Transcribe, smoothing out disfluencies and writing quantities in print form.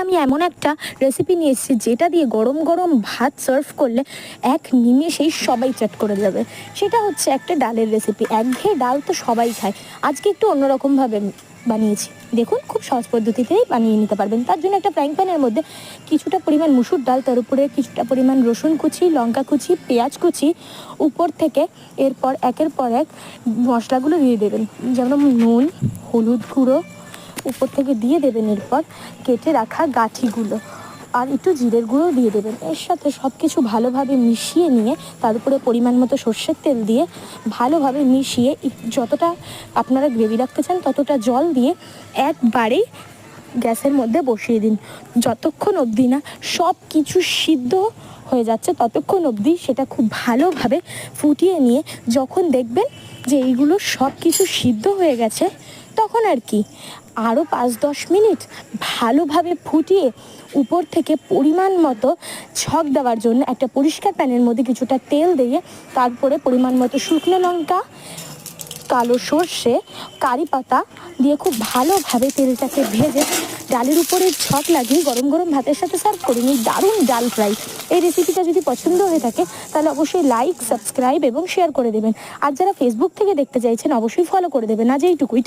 আমি এমন একটা রেসিপি নিয়ে এসেছি যেটা দিয়ে গরম গরম ভাত সার্ভ করলে এক নিমেষেই সবাই চ্যাট করে যাবে। সেটা হচ্ছে একটা ডালের রেসিপি। একঘেয়ে ডাল তো সবাই খায়, আজকে একটু অন্যরকমভাবে বানিয়েছি। দেখুন, খুব সহজ পদ্ধতিতেই বানিয়ে নিতে পারবেন। তার জন্য একটা ফ্রাইং প্যানের মধ্যে কিছুটা পরিমাণ মুসুর ডাল, তার উপরে কিছুটা পরিমাণ রসুন কুচি, লঙ্কা কুচি, পেঁয়াজ কুচি, উপর থেকে এরপর একের পর এক মশলাগুলো দিয়ে দেবেন। যেমন নুন, হলুদ গুঁড়ো উপর থেকে দিয়ে দেবেন। এরপর কেটে রাখা গাঠিগুলো আর একটু জিরের গুঁড়ো দিয়ে দেবেন। এর সাথে সব কিছু ভালোভাবে মিশিয়ে নিয়ে তার উপরে পরিমাণ মতো সর্ষের তেল দিয়ে ভালোভাবে মিশিয়ে যতটা আপনারা গ্রেভি রাখতে চান ততটা জল দিয়ে একবারেই গ্যাসের মধ্যে বসিয়ে দিন। যতক্ষণ অবধি না সব কিছু সিদ্ধ হয়ে যাচ্ছে ততক্ষণ অবধি সেটা খুব ভালোভাবে ফুটিয়ে নিয়ে যখন দেখবেন যে এইগুলো সব কিছু সিদ্ধ হয়ে গেছে, তখন আর কি আরও 5-10 মিনিট ভালোভাবে ফুটিয়ে উপর থেকে পরিমাণ মতো ছক দেওয়ার জন্য একটা পরিষ্কার প্যানের মধ্যে কিছুটা তেল দিয়ে তারপরে পরিমাণ মতো শুকনো লঙ্কা, কালো সর্ষে, কারি পাতা দিয়ে খুব ভালোভাবে তেলটাকে ভেজে ডালের উপরে ছক লাগিয়ে গরম গরম ভাতের সাথে সার্ভ করে নিই। দারুণ ডাল ফ্রাই। এই রেসিপিটা যদি পছন্দ হয়ে থাকে তাহলে অবশ্যই লাইক, সাবস্ক্রাইব এবং শেয়ার করে দেবেন। আর যারা ফেসবুক থেকে দেখতে চাইছেন অবশ্যই ফলো করে দেবেন। আজ এইটুকুই।